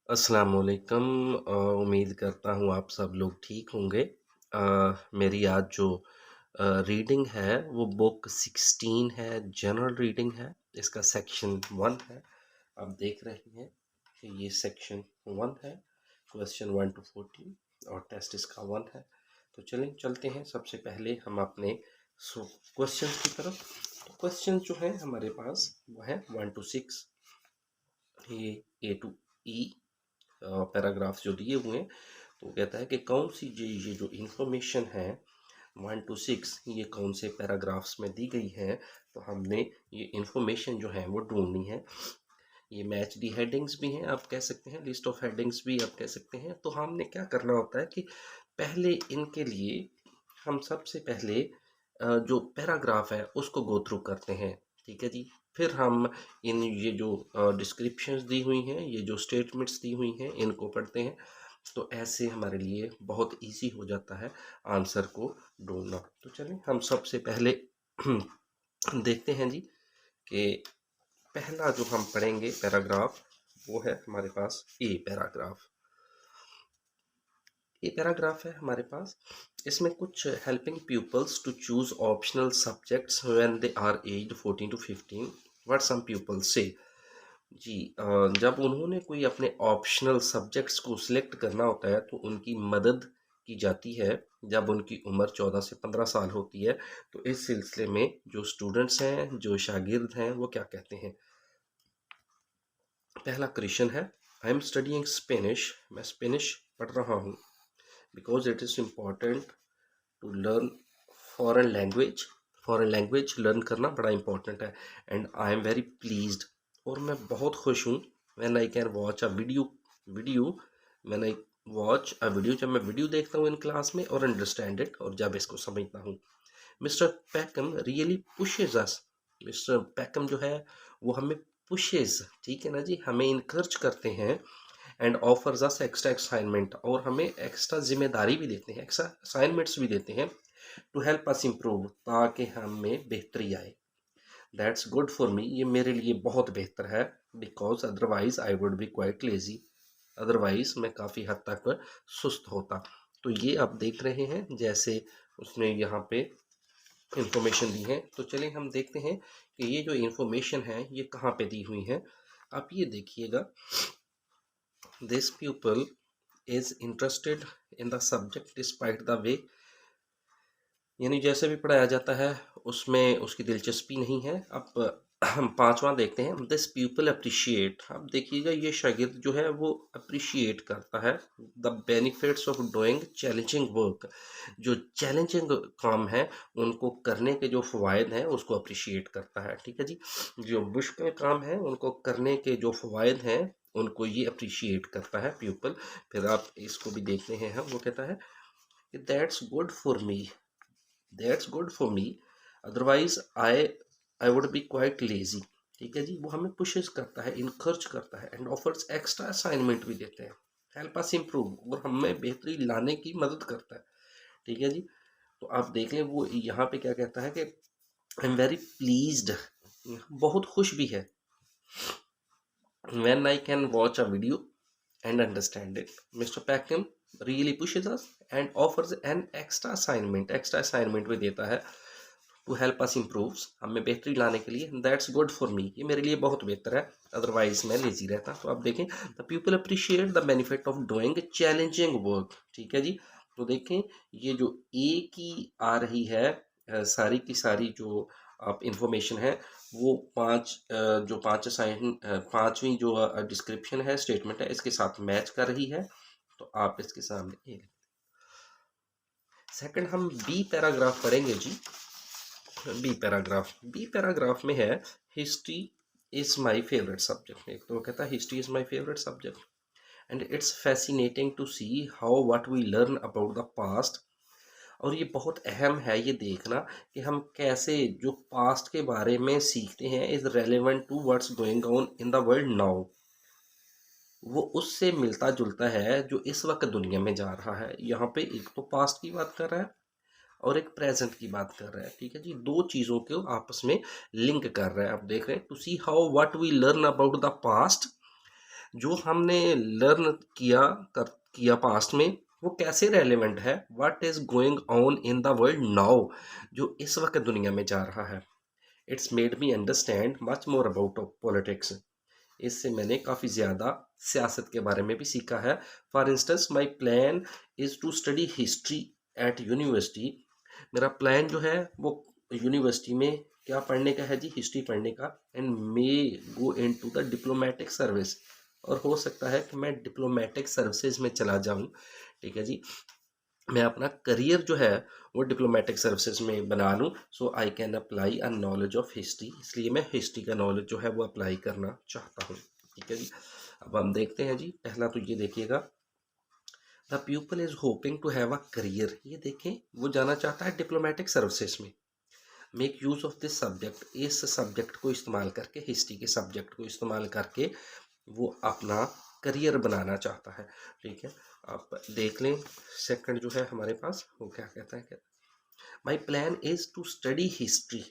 अस्सलामुअलैकुम। उम्मीद करता हूँ आप सब लोग ठीक होंगे। मेरी आज जो रीडिंग है वो बुक 16 है, जनरल रीडिंग है। इसका सेक्शन 1 है। आप देख रहे हैं कि ये सेक्शन 1 है, क्वेश्चन 1 to 14 और टेस्ट इसका 1 है। तो चलें चलते हैं। सबसे पहले हम अपने क्वेश्चन की तरफ। क्वेश्चन जो है हमारे पास वो है 1 to 6, ये A to E पैराग्राफ जो दिए हुए हैं। तो कहता है कि कौन सी ये जो इंफॉर्मेशन है 1 to 6 ये कौन से पैराग्राफ्स में दी गई है। तो हमने ये इंफॉर्मेशन जो है वो ढूंढनी है। ये मैच दी हेडिंग्स भी हैं, आप कह सकते हैं, लिस्ट ऑफ हेडिंग्स भी आप कह सकते हैं। तो हमने क्या करना होता है कि पहले इनके लिए हम सबसे पहले जो पैराग्राफ है उसको गो थ्रू करते हैं। ठीक है जी। फिर हम इन ये जो डिस्क्रिप्शंस दी हुई हैं, ये जो स्टेटमेंट्स दी हुई हैं, इनको पढ़ते हैं। तो ऐसे हमारे लिए बहुत इजी हो जाता है आंसर को ढूंढना। तो चलिए हम सबसे पहले देखते हैं जी कि पहला जो हम पढ़ेंगे पैराग्राफ वो है हमारे पास ए पैराग्राफ। ये पैराग्राफ है हमारे पास। इसमें कुछ helping peoples to choose optional subjects when they are aged 14 to 15 what some peoples से। जी, जब उन्होंने कोई अपने ऑप्शनल सब्जेक्ट्स को सिलेक्ट करना होता है तो उनकी मदद की जाती है जब उनकी उम्र 14 से 15 साल होती है। तो इस सिलसिले में जो स्टूडेंट्स हैं, जो शागिर्द हैं, वो क्या कहते हैं। पहला क्वेश्चन है, आई एम स्टडीइंग स्पेनिश, मैं स्पेनिश पढ़ रहा हूँ, because it is important to learn foreign language learn करना बड़ा इंपॉर्टेंट है। And I am very pleased, और मैं बहुत खुश हूँ। When I can watch a video when I watch a video, जब मैं वीडियो देखता हूँ इन क्लास में, और अंडरस्टैंड इट, और जब इसको समझता हूँ। मिस्टर पैकम रियली पुशेज अस, मिस्टर पैकम जो है वो हमें पुशेज, ठीक है ना जी, हमें इनकर्ज करते हैं। And offers us extra assignment, और हमें एक्स्ट्रा जिम्मेदारी भी देते हैं, एक्स्ट्रा असाइनमेंट्स भी देते हैं। टू हेल्प अस इम्प्रूव, ताकि हमें बेहतरी आए। दैट्स गुड फॉर मी, ये मेरे लिए बहुत बेहतर है। Because otherwise I would be quite lazy, otherwise मैं काफ़ी हद तक सुस्त होता। तो ये आप देख रहे हैं जैसे उसने यहाँ पे इंफॉर्मेशन दी है। तो चलिए हम देखते हैं कि ये जो इंफॉर्मेशन है ये कहाँ पे दी हुई है। आप ये देखिएगा, this people is interested in the subject despite the वे, यानी जैसे भी पढ़ाया जाता है उसमें उसकी दिलचस्पी नहीं है। अब हम पांचवा देखते हैं, दिस पीपल अप्रिशिएट। अब देखिएगा ये शागिर्द जो है वो अप्रिशिएट करता है the benefits of doing challenging work, जो चैलेंजिंग काम है उनको करने के जो फ़वायद हैं उसको अप्रिशिएट करता है। ठीक है जी। जो मुश्किल काम है उनको करने के जो फ़वायद हैं उनको ये अप्रिशिएट करता है पीपल। फिर आप इसको भी देखते हैं हम, वो कहता है that's good for me, that's good for me, otherwise I would be quite lazy. ठीक है जी। वो हमें पुशेस करता है, इनकर्ज करता है, एंड ऑफर्स एक्स्ट्रा असाइनमेंट भी देते हैं, हेल्प अस इम्प्रूव, और हमें बेहतरी लाने की मदद करता है। ठीक है जी। तो आप देख लें वो यहाँ पे क्या कहता है कि आई एम वेरी प्लीज्ड, बहुत खुश भी है। When I can watch a video and understand it. Mr. Packham really pushes us and offers an extra assignment भी देता है to help us improve, हमें बेहतरी लाने के लिए। That's good for me, ये मेरे लिए बहुत बेहतर है, अदरवाइज मैं लेजी रहता। तो आप देखें, the people appreciate the benefit of doing challenging work। ठीक है जी। तो देखें ये जो ए की आ रही है, सारी की सारी जो आप इंफॉर्मेशन है वो जो पांचवी जो डिस्क्रिप्शन है, स्टेटमेंट है, इसके साथ मैच कर रही है। तो आप इसके सामने ए। सेकंड हम बी पैराग्राफ पढ़ेंगे जी। बी पैराग्राफ में है, history is my favourite subject. एक तो कहता है history is my favourite subject and it's fascinating to see how what we learn about the past. और ये बहुत अहम है ये देखना कि हम कैसे जो पास्ट के बारे में सीखते हैं is relevant to what's going on in the world now, वो उससे मिलता जुलता है जो इस वक्त दुनिया में जा रहा है। यहाँ पे एक तो पास्ट की बात कर रहा है और एक प्रेजेंट की बात कर रहा है। ठीक है जी। दो चीज़ों को आपस में लिंक कर रहा है। आप देख रहे हैं, to see how what we learn about the past, जो हमने लर्न किया पास्ट में वो कैसे रेलेवेंट है, what is going on in the world now, जो इस वक्त दुनिया में जा रहा है। It's made me understand much more about politics. इससे मैंने काफ़ी ज़्यादा सियासत के बारे में भी सीखा है। For instance my plan is to study history at university. मेरा प्लान जो है वो यूनिवर्सिटी में क्या पढ़ने का है जी, हिस्ट्री पढ़ने का। And may go in to the diplomatic service, और हो सकता है कि मैं डिप्लोमेटिक सर्विसेज में चला जाऊं। ठीक है जी, मैं अपना करियर जो है वो डिप्लोमेटिक सर्विसेज में बना लूँ, so I can apply a knowledge of history. इसलिए मैं हिस्ट्री का नॉलेज जो है वो अप्लाई करना चाहता हूँ। ठीक है जी, अब हम देखते हैं जी। पहला तो ये देखिएगा, the people is hoping to have a career. ये देखें, वो जाना चाहता है डिप्लोमेटिक सर्विसेज में। Make use of this subject, इस सब्जेक्ट को इस्तेमाल करके, हिस्ट्री के सब्जेक्ट को इस्तेमाल करके वो अपना करियर बनाना चाहता है। ठीक है, आप देख लें सेकंड जो है हमारे पास वो क्या कहता है, कहता my plan is to study history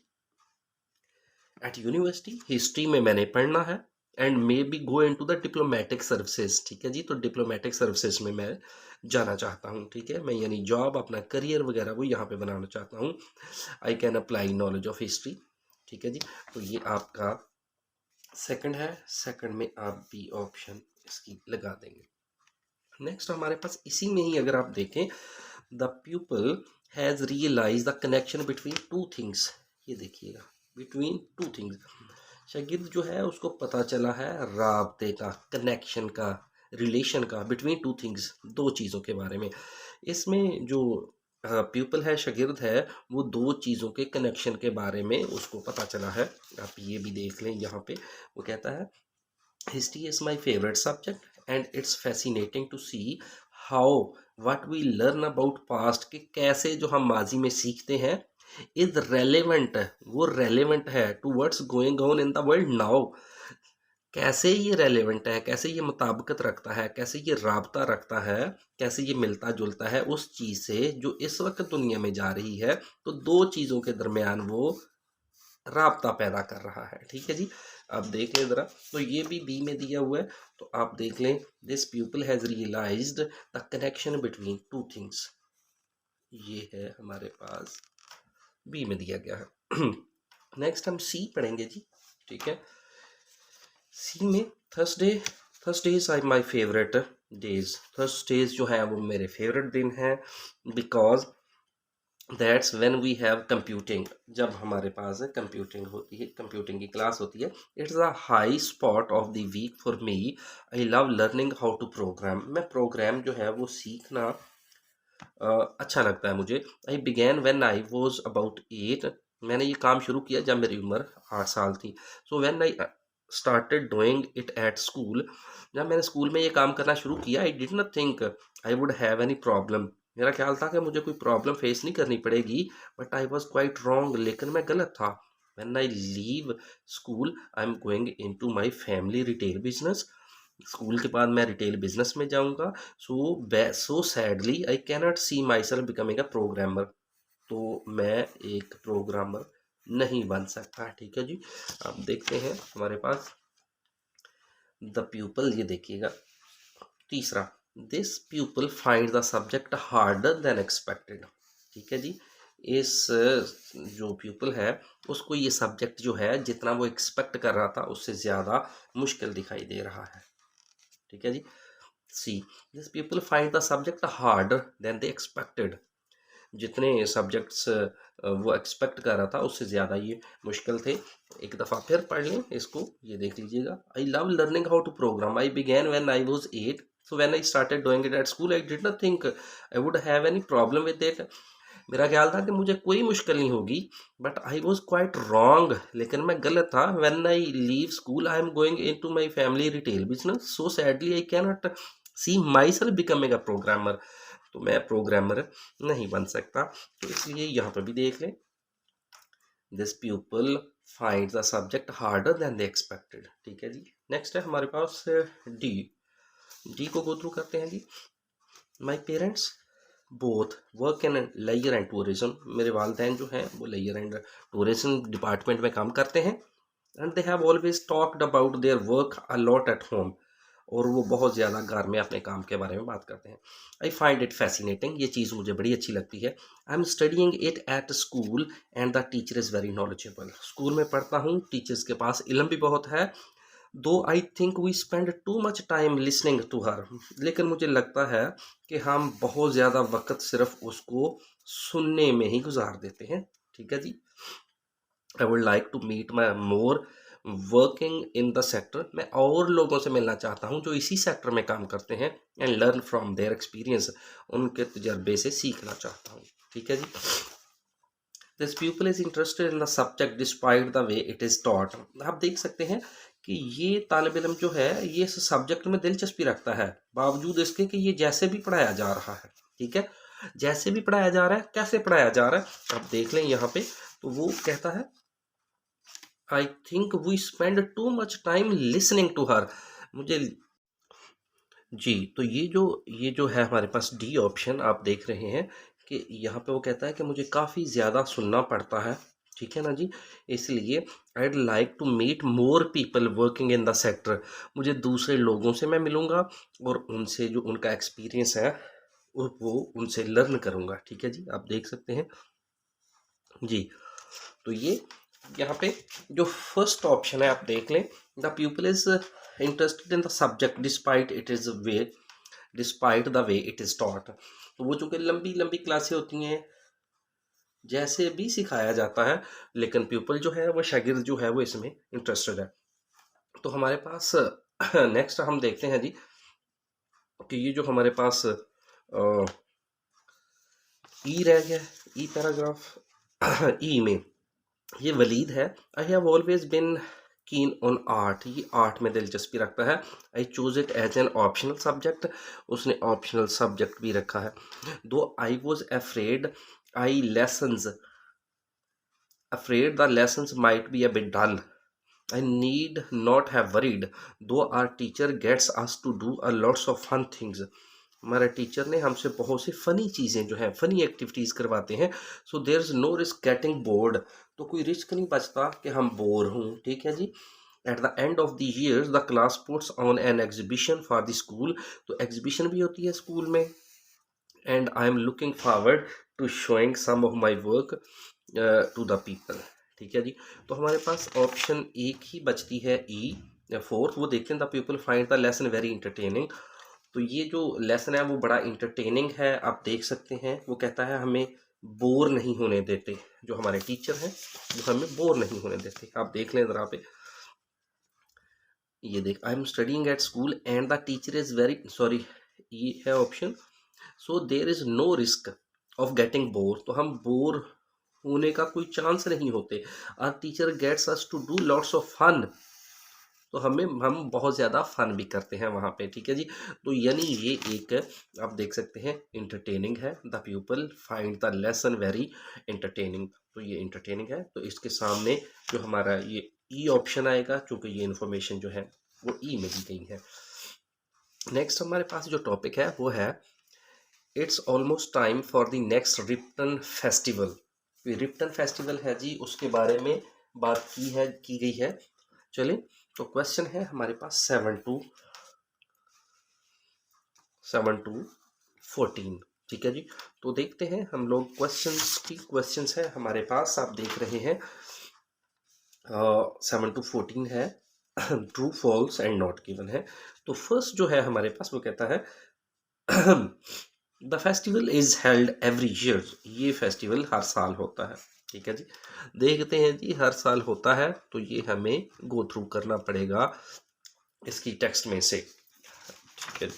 at university. History में मैंने पढ़ना है, and may be go in to the diplomatic services. ठीक है जी, तो डिप्लोमेटिक सर्विसेज में मैं जाना चाहता हूँ। ठीक है, मैं यानी जॉब, अपना करियर वगैरह वो यहाँ पे बनाना चाहता हूँ। आई can apply knowledge of history. ठीक है जी, तो ये आपका सेकंड है। सेकंड में आप बी ऑप्शन इसकी लगा देंगे। नेक्स्ट हमारे पास इसी में ही अगर आप देखें, the people has realise the connection between two things. ये देखिएगा, बिटवीन टू थिंग्स। शागिर्द जो है उसको पता चला है राब्ते का, कनेक्शन का, रिलेशन का, बिटवीन टू थिंग्स, दो चीज़ों के बारे में। इसमें जो पीपल है, शागिर्द है, वो दो चीज़ों के कनेक्शन के बारे में उसको पता चला है। आप ये भी देख लें यहाँ पे, वो कहता है history is my favourite subject and it's fascinating to see how what we learn about past, कि कैसे जो हम माजी में सीखते हैं इज रेलेवेंट, वो रेलेवेंट है to what's going on in the world now. कैसे ये रेलेवेंट है, कैसे ये मुताबिकत रखता है, कैसे ये राबता रखता है, कैसे ये मिलता जुलता है उस चीज़ से जो इस वक्त दुनिया में जा रही है। तो दो चीज़ों के दरमियान वो राबता पैदा कर रहा है। ठीक है जी, अब देख लें ज़रा, तो ये भी बी में दिया हुआ है, तो आप देख लें, this people has realised the connection between two things. ये है हमारे पास बी में दिया गया है। नेक्स्ट हम सी पढ़ेंगे जी। ठीक है, सी में Thursdays are my favourite days. Thursdays जो है वो मेरे फेवरेट दिन हैं, because that's when we have computing. जब हमारे पास कंप्यूटिंग होती है, कंप्यूटिंग की क्लास होती है। It's a high spot of the week for me. I love learning how to program. मैं प्रोग्राम जो है वो सीखना अच्छा लगता है मुझे। I began when I was about 8। मैंने ये काम शुरू किया जब मेरी उम्र 8 साल थी। सो when I started doing it at school, जब मैंने स्कूल में ये काम करना शुरू किया, आई did not think I would have any problem. मेरा ख्याल था कि मुझे कोई प्रॉब्लम फेस नहीं करनी पड़ेगी, but I was quite wrong, लेकिन मैं गलत था। When I leave school I am going into my family retail business. School के बाद मैं रिटेल बिजनेस में जाऊंगा। So sadly I cannot see myself becoming a programmer. तो मैं एक प्रोग्रामर नहीं बन सकता। ठीक है जी, अब देखते हैं हमारे पास द प्यूपल। ये देखिएगा तीसरा, this pupil find the subject harder than expected. ठीक है जी, इस जो प्यूपल है उसको ये सब्जेक्ट जो है जितना वो एक्सपेक्ट कर रहा था उससे ज़्यादा मुश्किल दिखाई दे रहा है। ठीक है जी, see, this people find the subject harder than they expected. जितने सब्जेक्ट्स वो एक्सपेक्ट कर रहा था उससे ज़्यादा ये मुश्किल थे। एक दफ़ा फिर पढ़ लें इसको, ये देख लीजिएगा। I love learning how to program. I began when I was 8। So when I started doing it at school I did not think I would have any problem with it. मेरा ख्याल था कि मुझे कोई मुश्किल नहीं होगी, but I was quite wrong, लेकिन मैं गलत था। When I leave school I am going into my family retail business. So sadly I can not C myself becoming a programmer. तो मैं प्रोग्रामर नहीं बन सकता। तो इसलिए यहाँ पर भी देख लें, this people find the subject harder than they expected. ठीक है जी, नेक्स्ट है हमारे पास डी। डी को गो थ्रू करते हैं जी। My parents both work in लेयर एंड टूरिज्म। मेरे वालदैन जो हैं वो लेयर एंड टूरिज्म डिपार्टमेंट में काम करते हैं। And they have always talked about their work a lot at home. और वो बहुत ज़्यादा घर में अपने काम के बारे में बात करते हैं। आई फाइंड इट फैसिनेटिंग, ये चीज़ मुझे बड़ी अच्छी लगती है। I am studying it at school and the teacher is very knowledgeable. School में पढ़ता हूँ, टीचर्स के पास इल्म भी बहुत है। Though I think we spend too much time listening to her, लेकिन मुझे लगता है कि हम बहुत ज़्यादा वक्त सिर्फ उसको सुनने में ही गुजार देते हैं। ठीक है जी। I would like to meet my more working in the sector, मैं और लोगों से मिलना चाहता हूँ जो इसी सेक्टर में काम करते हैं। And learn from their experience, उनके तजर्बे से सीखना चाहता हूँ। ठीक है जी। This people is interested in the subject despite the way it is taught. आप देख सकते हैं कि ये तालिब इल्म जो है ये इस सब्जेक्ट में दिलचस्पी रखता है, बावजूद इसके कि ये जैसे भी पढ़ाया जा रहा है। ठीक है, जैसे भी पढ़ाया जा रहा है, कैसे पढ़ाया जा रहा है आप देख लें यहाँ पे। तो वो कहता है I think we spend too much time listening to her. मुझे जी, तो ये जो है हमारे पास डी ऑप्शन आप देख रहे हैं कि यहाँ पे वो कहता है कि मुझे काफ़ी ज़्यादा सुनना पड़ता है। ठीक है ना जी, इसलिए I'd like to meet more people working in the sector, मुझे दूसरे लोगों से मैं मिलूँगा और उनसे जो उनका एक्सपीरियंस है वो उनसे लर्न करूँगा। ठीक है जी, आप देख सकते हैं जी। तो ये यहाँ पे जो फर्स्ट ऑप्शन है आप देख लें, the people is interested in the subject despite the way it is taught. तो वो चूंकि लंबी लंबी क्लासें होती हैं, जैसे भी सिखाया जाता है, लेकिन पीपल जो है वो शागिर्द जो है वो इसमें इंटरेस्टेड है। तो हमारे पास नेक्स्ट हम देखते हैं जी कि ये जो हमारे पास ई रह गया, ई पैराग्राफ ई में ये वलीद है। I have always been keen on art, ये आर्ट में दिलचस्पी रखता है। I choose it as an optional subject, उसने ऑप्शनल सब्जेक्ट भी रखा है। Though I was afraid I lessons afraid the lessons might be a bit dull, I need not have worried, though our teacher gets us to do a lots of fun things। हमारे teacher ने हमसे बहुत सी funny चीज़ें जो हैं funny activities करवाते हैं। So there is no risk getting bored, तो कोई रिस्क नहीं बचता कि हम बोर हों। ठीक है जी। At the end of the year the class puts on an exhibition for the school, तो एग्जीबिशन भी होती है स्कूल में। And I am looking forward to showing some of my work to the people. ठीक है जी। तो हमारे पास ऑप्शन एक ही बचती है ई फोर्थ, वो देखते हैं the people find the lesson very entertaining. तो ये जो लेसन है वो बड़ा इंटरटेनिंग है, आप देख सकते हैं। वो कहता है हमें बोर नहीं होने देते, जो हमारे टीचर हैं वो हमें बोर नहीं होने देते। आप देख लें ज़रा पे, ये देख, I am studying at school and the teacher is very sorry, ये है option. So there is no risk of getting bore, तो हम बोर होने का कोई चांस नहीं होते। Our teacher gets us to do lots of fun, तो हम बहुत ज़्यादा फन भी करते हैं वहाँ पे। ठीक है जी। तो यानी ये एक आप देख सकते हैं इंटरटेनिंग है। The people find the lesson very entertaining, तो ये इंटरटेनिंग है। तो इसके सामने जो हमारा ये ई ऑप्शन आएगा, चूँकि ये इन्फॉर्मेशन जो है वो ई में दी गई है। नेक्स्ट हमारे पास जो टॉपिक है वो है it's almost time for the next Ripton festival. Ripton festival है जी, उसके बारे में बात की गई है। चलिए, तो क्वेश्चन है हमारे पास 7 to 14। ठीक है जी। तो देखते हैं हम लोग क्वेश्चंस है हमारे पास, आप देख रहे हैं 7 to 14 है। True false and not given है। तो फर्स्ट जो है हमारे पास वो कहता है the festival is held every year, ये फेस्टिवल हर साल होता है। ठीक है जी। देखते हैं जी, हर साल होता है तो ये हमें गो थ्रू करना पड़ेगा इसकी टेक्स्ट में से। ठीक है,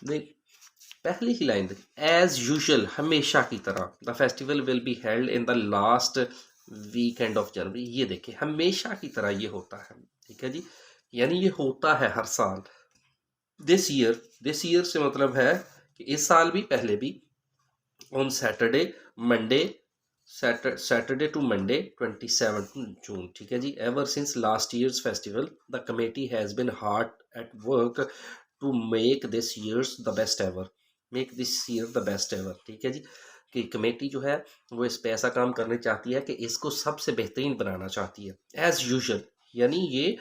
देख पहली ही लाइन, एज यूजुअल, हमेशा की तरह, the festival will be held in the last weekend of January. ये देखिए, हमेशा की तरह ये होता है। ठीक है जी, यानी ये होता है हर साल। दिस ईयर से मतलब है कि इस साल भी, पहले भी, on Saturday to Monday 27 June. ठीक है जी। Ever since last year's festival the committee has been hard at work to make this year the best ever. ठीक है जी, कि कमेटी जो है वो इस पे ऐसा काम करना चाहती है कि इसको सबसे बेहतरीन बनाना चाहती है। एज यूजुअल, यानी ये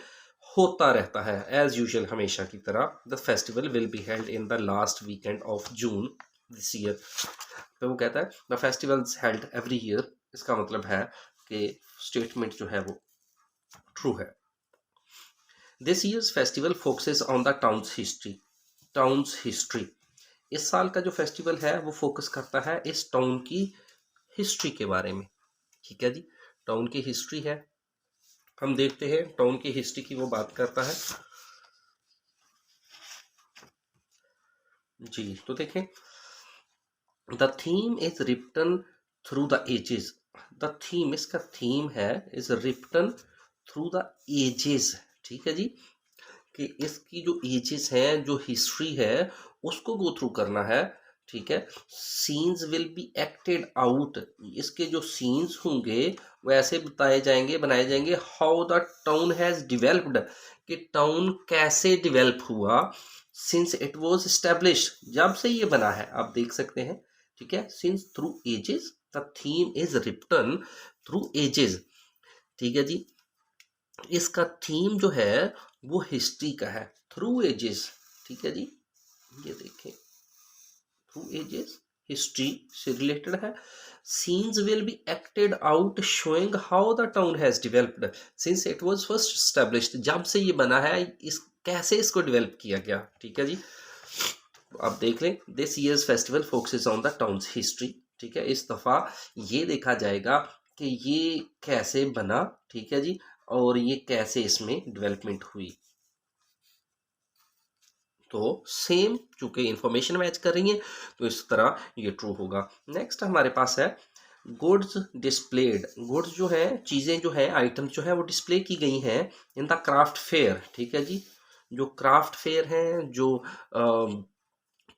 होता रहता है एज यूजुअल, हमेशा की तरह। The festival will be held in the last weekend of June this year. तो वो कहता है the festivals held every year, इसका मतलब है कि स्टेटमेंट जो है वो ट्रू है। This years festival focuses on the towns history. इस साल का जो फेस्टिवल है वो फोकस करता है इस टाउन की हिस्ट्री के बारे में। ठीक है जी, टाउन की हिस्ट्री है, हम देखते हैं टाउन की हिस्ट्री की वो बात करता है जी। तो देखें, the theme is written through the ages. The theme, इसका थीम है is written through the ages. ठीक है जी, कि इसकी जो एजेस हैं, जो हिस्ट्री है, उसको गो थ्रू करना है। ठीक है, scenes will be acted out, इसके जो सीन्स होंगे वो ऐसे बताए जाएंगे, बनाए जाएंगे। How the town has developed, कि टाउन कैसे डिवेल्प हुआ, सिंस इट वाज एस्टेब्लिश्ड, जब से ये बना है, आप देख सकते हैं। ठीक है, since through ages, the theme is written through ages. ठीक है जी, इसका थीम जो है वो हिस्ट्री का है, थ्रू एजेस। ठीक है जी, ये देखें, थ्रू एजेस हिस्ट्री से रिलेटेड है। Scenes will be acted out showing how the town has developed since it was first established, जब से ये बना है, इस कैसे इसको डेवलप किया गया। ठीक है जी, आप देख लें, this years festival focuses on the towns history. ठीक है, इस दफा ये देखा जाएगा कि ये कैसे बना। ठीक है जी, और ये कैसे इसमें डेवलपमेंट हुई। तो सेम, चूंकि इंफॉर्मेशन मैच कर रही है तो इस तरह ये ट्रू होगा। नेक्स्ट हमारे पास है गुड्स डिस्प्लेड। गुड्स जो है, चीज़ें जो है, आइटम्स जो है वो डिस्प्ले की गई हैं इन द क्राफ्ट फेयर। ठीक है जी, जो क्राफ्ट फेयर हैं, जो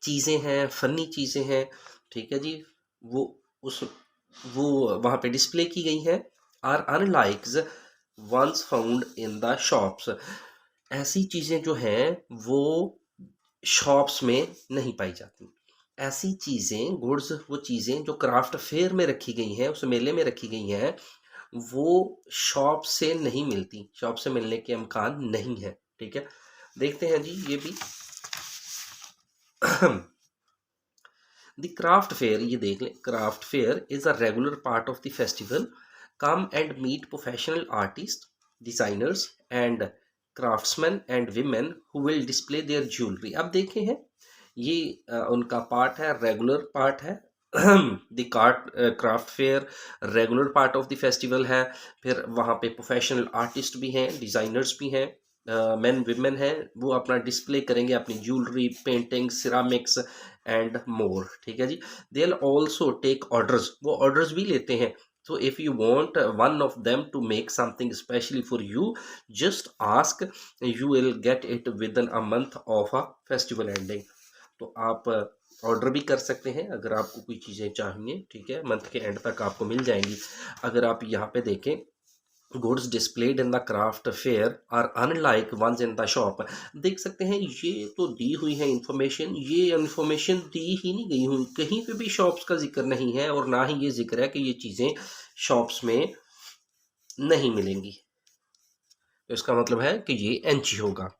चीज़ें हैं, फनी चीज़ें हैं, ठीक है जी, वो उस वो वहाँ पे डिस्प्ले की गई हैं। Are unlike ones found in the shops, ऐसी चीज़ें जो हैं वो शॉप्स में नहीं पाई जाती। ऐसी चीज़ें, गुड्स, वो चीज़ें जो क्राफ्ट फेयर में रखी गई हैं, उस मेले में रखी गई हैं, वो शॉप से नहीं मिलती, शॉप से मिलने के इम्कान नहीं है। ठीक है, देखते हैं जी ये भी। द क्राफ्ट फेयर, ये देख लें, craft fair is a regular part of the festival. Come and meet professional artist, designers and craftsman and women who will display their jewellery. अब देखे हैं, ये उनका पार्ट है, रेगुलर पार्ट है। The craft fair regular part of the festival है। फिर वहाँ पे प्रोफेशनल आर्टिस्ट भी हैं, डिज़ाइनर्स भी हैं, मेन विमेन हैं, वो अपना डिस्प्ले करेंगे, अपनी jewellery, painting, ceramics and more. ठीक है जी, they will also take orders, वो ऑर्डर्स भी लेते हैं। So if you want one of them to make something specially for you, just ask, you will get it within a month of a festival ending। तो आप order भी कर सकते हैं अगर आपको कोई चीज़ें चाहिए। ठीक है, मंथ के एंड तक आपको मिल जाएंगी। अगर आप यहाँ पे देखें, goods displayed in the craft fair are unlike ones in the shop, देख सकते हैं, ये तो दी हुई है इंफॉर्मेशन, ये इंफॉर्मेशन दी ही नहीं गई हुई, कहीं पे भी शॉप्स का जिक्र नहीं है, और ना ही ये जिक्र है कि ये चीज़ें शॉप्स में नहीं मिलेंगी। तो इसका मतलब है कि ये एनजी होगा।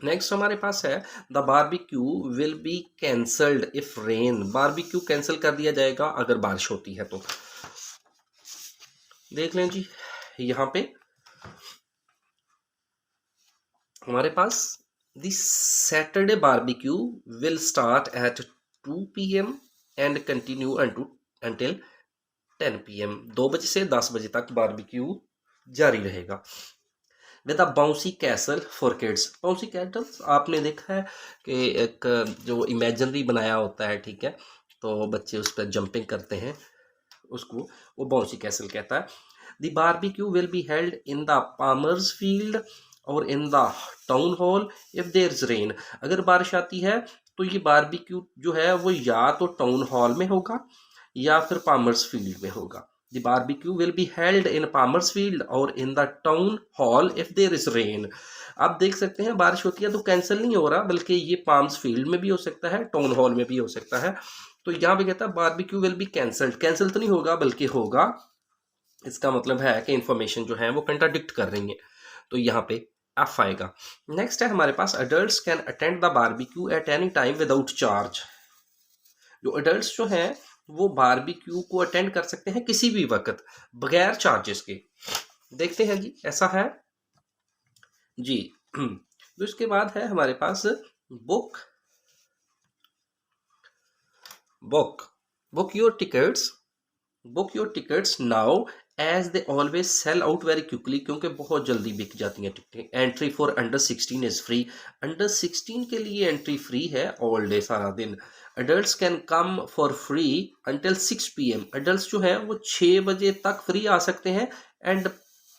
नेक्स्ट हमारे पास है the barbecue will be cancelled if rain. Barbecue cancel कर दिया जाएगा अगर बारिश होती है तो। देख लें जी, यहाँ पे हमारे पास the Saturday barbecue will start at 2 PM and continue until 10 PM। 2 बजे से 10 बजे तक बारबेक्यू जारी रहेगा। With a bouncy castle for kids. Bouncy castle आपने देखा है कि एक जो इमेजिनरी बनाया होता है, ठीक है, तो बच्चे उस पर जंपिंग करते हैं, उसको वो बाउंसी कैसल कहता है। The barbecue will be held in the Palmer's field और in the town hall if there is rain. अगर बारिश आती है तो ये बारबेक्यू जो है वो या तो टाउन हॉल में होगा या फिर पामर्स फील्ड में होगा। The barbecue will be held in Palmer's field और in the town hall if there is rain. आप देख सकते हैं, बारिश होती है तो कैंसिल नहीं हो रहा, बल्कि ये पाम्स फील्ड में भी हो सकता है, टाउन हॉल में भी हो सकता है। तो यहाँ पे कहता है barbecue will be cancelled, cancel तो नहीं होगा बल्कि होगा। इसका मतलब है कि इंफॉर्मेशन जो है वो कंट्राडिक्ट कर रही है। तो यहाँ पे एफ आएगा। नेक्स्ट है हमारे पास adults can attend the barbecue at any time without charge. जो अडल्ट्स जो हैं वो बारबेक्यू को अटेंड कर सकते हैं किसी भी वक्त बगैर चार्जेस के। देखते हैं जी, ऐसा है जी। तो इसके बाद है हमारे पास book book book your tickets book your tickets now as they always sell out very quickly, क्योंकि बहुत जल्दी बिक जाती हैं टिकटें। Entry for under 16 is free. Under 16 के लिए एंट्री फ्री है ऑल डे, सारा दिन। Adults can come for free until 6 PM। Adults जो है वो 6 बजे तक फ्री आ सकते हैं एंड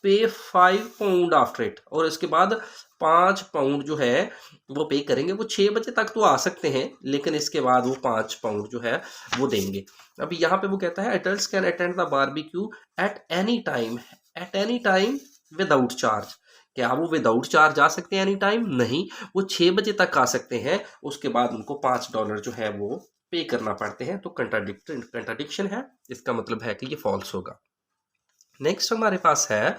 पे 5 पाउंड आफ्टर इट, और इसके बाद 5 पाउंड जो है वो पे करेंगे। वो 6 बजे तक तो आ सकते हैं, लेकिन इसके बाद वो 5 पाउंड जो है वो देंगे। अभी यहाँ पे वो कहता है adults can attend the barbecue at any time without charge. क्या वो विदाउट चार्ज आ सकते हैं एनी टाइम? नहीं, वो 6 बजे तक आ सकते हैं, उसके बाद उनको $5 जो है वो पे करना पड़ते हैं। तो कंट्राडिक्शन है, इसका मतलब है कि ये फॉल्स होगा। नेक्स्ट हमारे पास है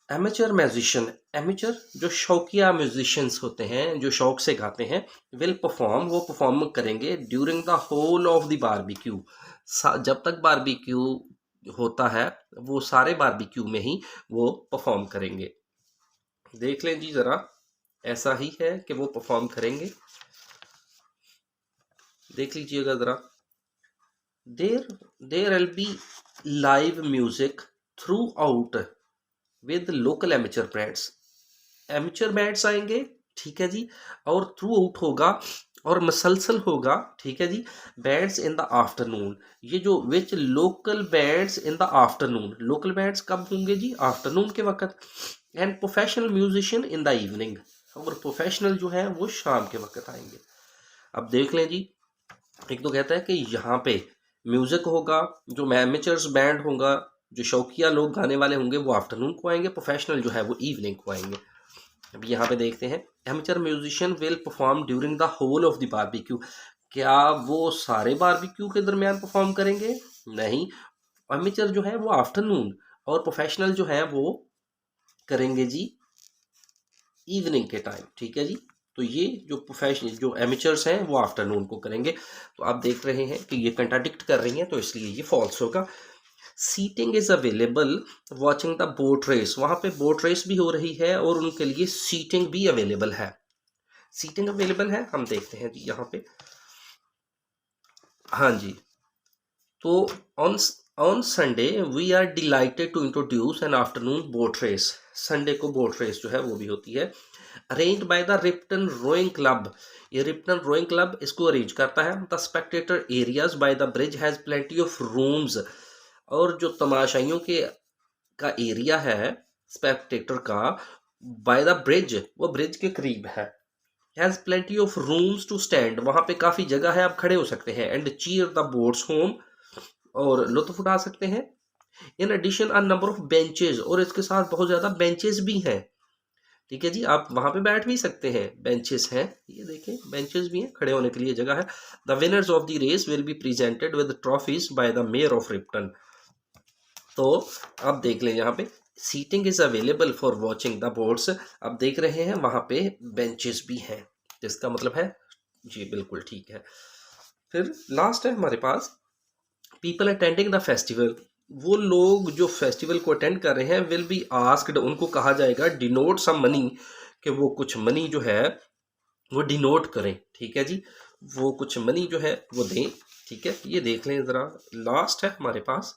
एमेचर म्यूजिशियन। एमेचर जो शौकिया म्यूजिशियंस होते हैं, जो शौक से गाते हैं, विल परफॉर्म, वो परफॉर्म करेंगे during the whole of the barbecue. जब तक बारबेक्यू होता है वो सारे बारबेक्यू में ही वो परफॉर्म करेंगे। देख लें जी ज़रा, ऐसा ही है कि वो परफॉर्म करेंगे। देख लीजिएगा ज़रा। There will be live music through out with local amateur bands. Amateur bands आएंगे, ठीक है जी, और थ्रू आउट होगा और मसलसल होगा, ठीक है जी। बैंड्स इन द आफ्टरनून, ये जो which local bands in the afternoon, local bands कब होंगे जी? आफ्टरनून के वक्त। And professional musician in the evening, और प्रोफेशनल जो है वो शाम के वक्त आएंगे। अब देख लें जी, एक तो कहता है कि यहाँ पे म्यूजिक होगा, जो एमेचर्स बैंड होगा, जो शौकिया लोग गाने वाले होंगे वो आफ्टरनून को आएंगे, प्रोफेशनल जो है वो इवनिंग को आएंगे। अब यहाँ पे देखते हैं amateur musician will perform during the whole of the barbecue. क्या वो सारे बारबेक्यू के दरमियान परफॉर्म करेंगे? नहीं, एमेचर जो है वो आफ्टरनून, और प्रोफेशनल जो है वो करेंगे जी इवनिंग के टाइम, ठीक है जी। तो ये जो प्रोफेशनल जो एमेचर्स हैं वो आफ्टरनून को करेंगे। तो आप देख रहे हैं कि ये कंट्राडिक्ट कर रही हैं, तो इसलिए ये फॉल्स होगा। Seating is available watching the boat race, वहां पे बोट रेस भी हो रही है और उनके लिए सीटिंग भी अवेलेबल है। सीटिंग अवेलेबल है, हम देखते हैं जी यहाँ पे। हाँ जी, तो on on Sunday we are delighted to introduce an afternoon boat race. Sunday को बोट रेस जो है वो भी होती है, arranged by the Ripton rowing club. ये रिप्टन रोइंग क्लब इसको अरेंज करता है। The spectator areas by the bridge has plenty of rooms, और जो तमाशाइयों के का एरिया है स्पेक्टेटर का बाय द ब्रिज, वो ब्रिज के करीब है। Has plenty of rooms to stand, वहां पे काफी जगह है, आप खड़े हो सकते हैं। And cheer the boats home, और लुत्फ उठा सकते हैं। In addition a number of benches, और इसके साथ बहुत ज्यादा बेंचेस भी हैं, ठीक है जी। आप वहां पे बैठ भी सकते हैं, बेंचेस हैं, ये देखें बेंचेस भी हैं, खड़े होने के लिए जगह है। The winners of the race will be presented with trophies by the mayor of Ripton. तो आप देख लें यहाँ पे seating is available for watching the boats. आप देख रहे हैं वहां पे बेंचेस भी हैं, जिसका मतलब है जी बिल्कुल ठीक है। फिर लास्ट है हमारे पास पीपल अटेंडिंग द फेस्टिवल। वो लोग जो फेस्टिवल को अटेंड कर रहे हैं विल बी आस्क्ड, उनको कहा जाएगा डिनोट सम मनी, कि वो कुछ मनी जो है वो डिनोट करें, ठीक है जी। वो कुछ मनी जो है वो दें, ठीक है। ये देख लें ज़रा, लास्ट है हमारे पास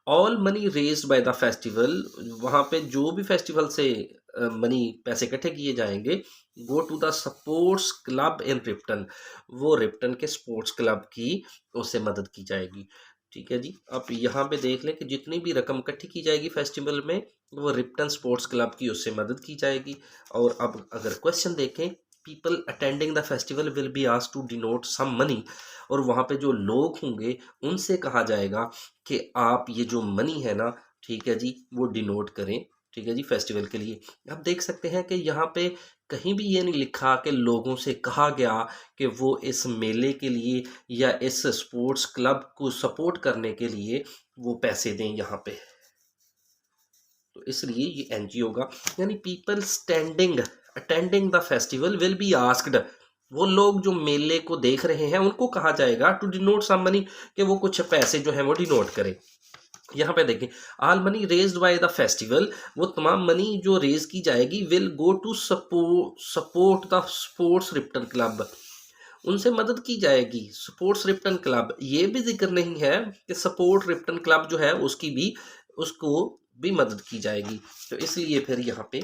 all money raised by the festival. वहाँ पे जो भी फेस्टिवल से मनी पैसे इकट्ठे किए जाएंगे, go to the sports club in Ripton, वो रिप्टन के स्पोर्ट्स क्लब की उससे मदद की जाएगी, ठीक है जी। अब यहाँ पे देख लें कि जितनी भी रकम इकट्ठी की जाएगी फेस्टिवल में, वो रिप्टन स्पोर्ट्स क्लब की उससे मदद की जाएगी। और अब अगर क्वेश्चन देखें, people attending the festival will be asked to denote some money, और वहाँ पे जो लोग होंगे उनसे कहा जाएगा कि आप ये जो मनी है ना, ठीक है जी, वो डिनोट करें, ठीक है जी, फेस्टिवल के लिए। आप देख सकते हैं कि यहाँ पे कहीं भी ये नहीं लिखा कि लोगों से कहा गया कि वो इस मेले के लिए या इस स्पोर्ट्स क्लब को सपोर्ट करने के लिए वो पैसे दें यहाँ पे। तो इसलिए ये एनजी होगा। यानी people standing attending the festival will be asked, वो लोग जो मेले को देख रहे हैं उनको कहा जाएगा टू डिनोट सम मनी, कि वो कुछ पैसे जो है वो डिनोट करें। यहाँ पे देखें, all money raised by the festival, वो तमाम मनी जो रेज की जाएगी will go to support the sports Ripton club, उनसे मदद की जाएगी। स्पोर्ट्स रिप्टन क्लब, ये भी जिक्र नहीं है कि सपोर्ट रिप्टन क्लब जो है उसको भी मदद की जाएगी, तो इसलिए फिर यहाँ पे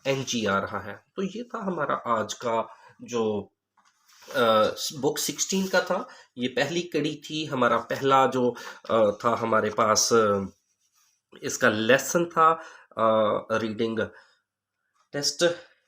एनजी आ रहा है। तो ये था हमारा आज का जो बुक 16 का था, ये पहली कड़ी थी। हमारा पहला जो था हमारे पास इसका लेसन था रीडिंग टेस्ट,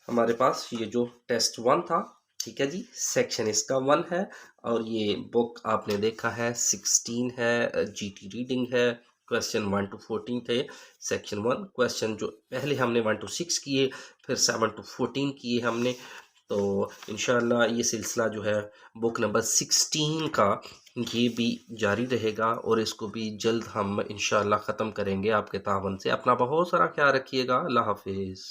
हमारे पास ये जो टेस्ट 1 था, ठीक है जी, सेक्शन इसका 1 है। और ये बुक आपने देखा है 16 है, जीटी रीडिंग है, क्वेश्चन 1 to 14 थे सेक्शन 1। क्वेश्चन जो पहले हमने 1 to 6 किए, फिर 7 to 14 किए हमने। तो इंशाल्लाह ये सिलसिला जो है बुक नंबर 16 का ये भी जारी रहेगा, और इसको भी जल्द हम इंशाल्लाह ख़त्म करेंगे आपके तावन से। अपना बहुत सारा ख्याल रखिएगा। अल्लाह हाफिज़।